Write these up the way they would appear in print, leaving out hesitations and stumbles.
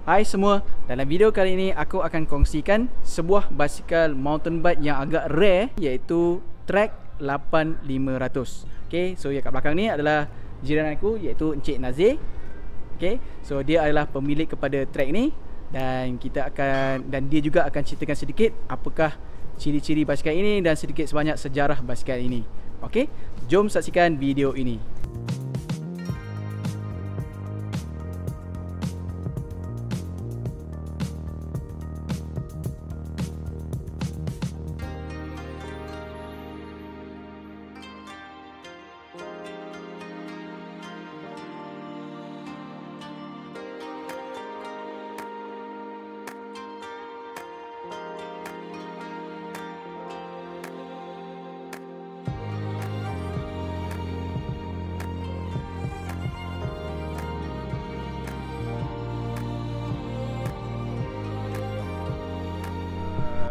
Hai semua, dalam video kali ini aku akan kongsikan sebuah basikal mountain bike yang agak rare, iaitu Trek 8500. Okay, so yang kat belakang ni adalah jiran aku, iaitu Encik Nazir. Okay, so dia adalah pemilik kepada Trek ni, dan dia juga akan ceritakan sedikit apakah ciri-ciri basikal ini dan sedikit sebanyak sejarah basikal ini. Okay, jom saksikan video ini.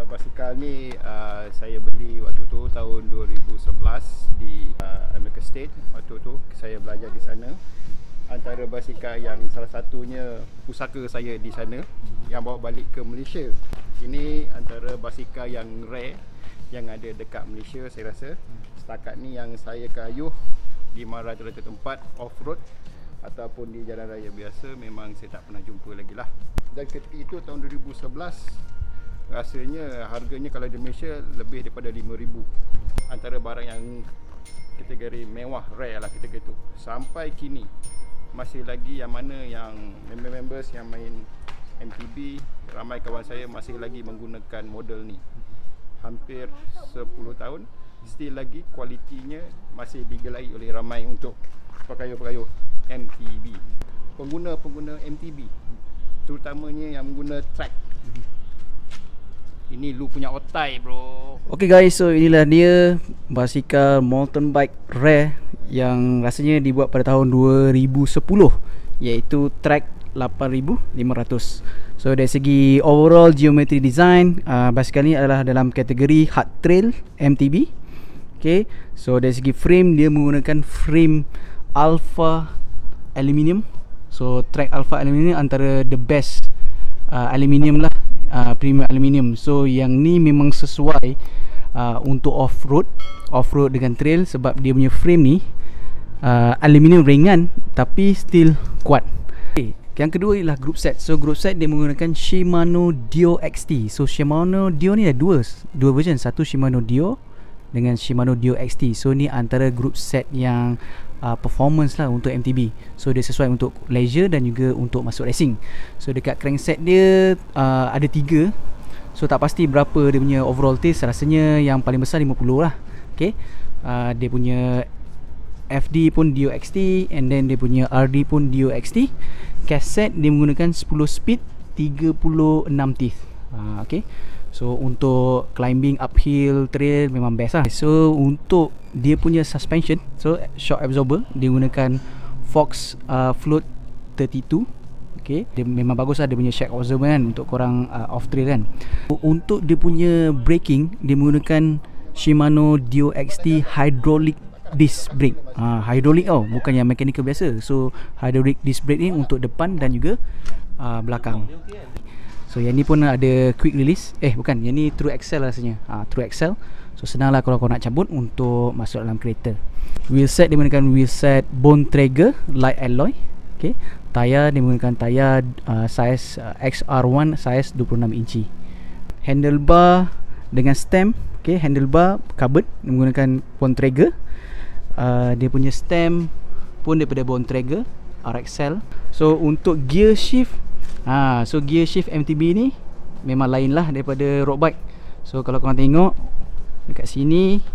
Basikal ni saya beli waktu tu tahun 2011 di American State. Waktu tu saya belajar di sana. Antara basikal yang salah satunya pusaka saya di sana yang bawa balik ke Malaysia. Ini antara basikal yang rare yang ada dekat Malaysia, saya rasa. Setakat ni yang saya kayuh di rata-rata tempat off-road ataupun di jalan raya biasa, memang saya tak pernah jumpa lagi lah. Dan ketika itu tahun 2011, rasanya harganya kalau di Malaysia lebih daripada 5,000. Antara barang yang kategori mewah, rare lah ketika itu. Sampai kini masih lagi yang mana yang members yang main MTB, ramai kawan saya masih lagi menggunakan model ni. Hampir 10 tahun, still lagi kualitinya masih digelai oleh ramai untuk pekayuh-pekayuh MTB. Pengguna-pengguna MTB, terutamanya yang mengguna Trek. Ini lu punya otai, bro. Okay guys, so inilah dia basikal mountain bike rare yang rasanya dibuat pada tahun 2010, iaitu Trek 8500. So dari segi overall geometry design, basikal ni adalah dalam kategori hard trail MTB. Okay, so dari segi frame, dia menggunakan frame Alpha Aluminium. So Trek Alpha Aluminium antara the best aluminium lah, premium aluminium. So yang ni memang sesuai untuk off-road dengan trail, sebab dia punya frame ni aluminium ringan tapi still kuat. Okay, yang kedua ialah group set. So group set dia menggunakan Shimano Dio XT. So Shimano Dio ni ada dua version, satu Shimano Dio dengan Shimano Dio XT. So ni antara group set yang performance lah untuk MTB. So dia sesuai untuk leisure dan juga untuk masuk racing. So dekat crankset dia ada 3. So tak pasti berapa dia punya overall taste. Rasanya yang paling besar 50 lah. Okay, dia punya FD pun Dio XT, and then dia punya RD pun Dio XT. Cassette dia menggunakan 10 speed 36 teeth. Okay, so untuk climbing uphill trail memang best lah. So untuk dia punya suspension, so shock absorber, dia gunakan Fox Float 32. Okay, dia memang bagus lah, dia punya shock absorber kan untuk korang off trail kan. Untuk dia punya braking, dia menggunakan Shimano Dio XT hydraulic disc brake. Hydraulic bukan yang mechanical biasa. So hydraulic disc brake ni untuk depan dan juga belakang. So yang ni pun ada quick release. Bukan, yang ni True Excel rasanya. True Excel. So senang lah kalau kau nak cabut untuk masuk dalam kereta. Wheel set dia menggunakan wheel set Bontrager light alloy. Okay, tayar dia menggunakan tayar size XR1 size 26 inci. Handlebar dengan stem. Okay, handlebar carbon dia menggunakan Bontrager. Dia punya stem pun daripada Bontrager RXL. So untuk gear shift, so gear shift MTB ni memang lain lah daripada road bike. So kalau korang tengok dekat sini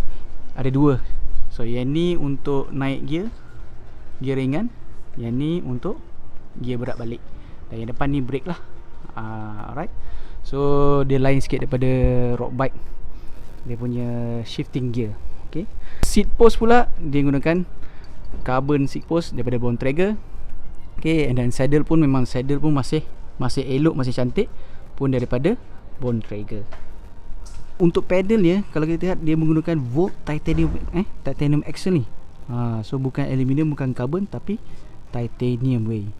ada 2. So yang ni untuk naik gear ringan, yang ni untuk gear berat balik, dan yang depan ni brake lah. Alright, so dia lain sikit daripada road bike, dia punya shifting gear. Okay, seat post pula dia gunakan carbon seat post daripada Bontrager. Okay, and then saddle pun memang masih elok, masih cantik pun daripada Bontrager. Untuk pedalnya, kalau kita lihat, dia menggunakan Volt titanium axle ni. So bukan aluminium, bukan carbon, tapi titanium way.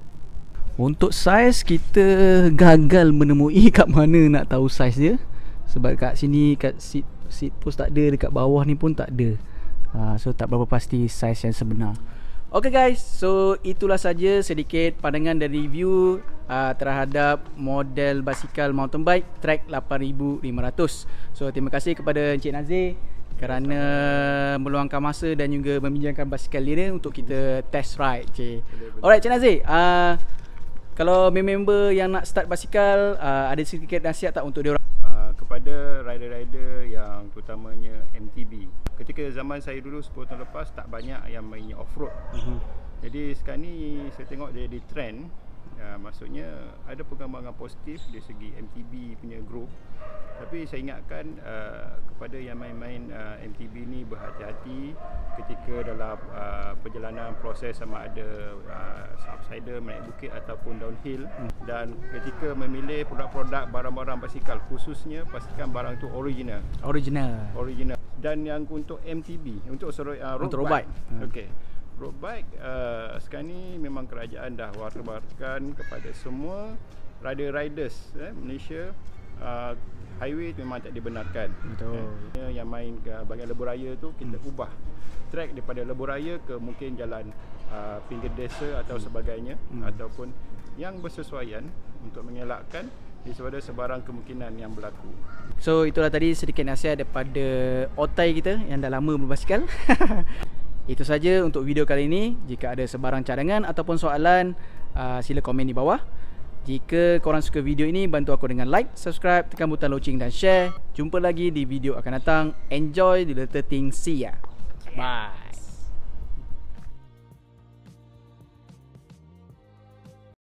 Untuk saiz kita gagal menemui kat mana nak tahu saiz dia. Sebab kat sini kat seat post tak ada, dekat bawah ni pun tak ada. So tak berapa pasti saiz yang sebenar. Okay guys, so itulah saja sedikit pandangan dan review terhadap model basikal mountain bike Trek 8500. So terima kasih kepada Encik Nazir kerana meluangkan masa dan juga meminjamkan basikal dia untuk kita test ride. Alright Encik Nazir, kalau member yang nak start basikal, ada sedikit nasihat tak untuk dia orang? Kepada rider-rider yang terutamanya MTB. Ketika zaman saya dulu 10 tahun lepas tak banyak yang main off-road. Jadi sekarang ni saya tengok dia di trend. Maksudnya ada perkembangan positif dari segi MTB punya group. Tapi saya ingatkan kepada yang main-main MTB ni berhati-hati ketika dalam perjalanan proses sama ada subsider, menaik bukit ataupun downhill. Dan ketika memilih produk-produk barang-barang basikal, khususnya pastikan barang itu original. Dan yang untuk MTB, untuk road bike. Okey. Road bike sekarang ni memang kerajaan dah war-warkan kepada semua riders Malaysia, highway memang tak dibenarkan. Betul. Yang main bahagian lebuh raya tu kita ubah track daripada lebuh raya ke mungkin jalan pinggir desa atau sebagainya, ataupun yang bersesuaian untuk mengelakkan daripada sebarang kemungkinan yang berlaku. So itulah tadi sedikit nasihat daripada otai kita yang dah lama berbasikal. Itu saja untuk video kali ini. Jika ada sebarang cadangan ataupun soalan, sila komen di bawah. Jika korang suka video ini, bantu aku dengan like, subscribe, tekan butang loceng dan share. Jumpa lagi di video akan datang. Enjoy the little things. See ya. Bye.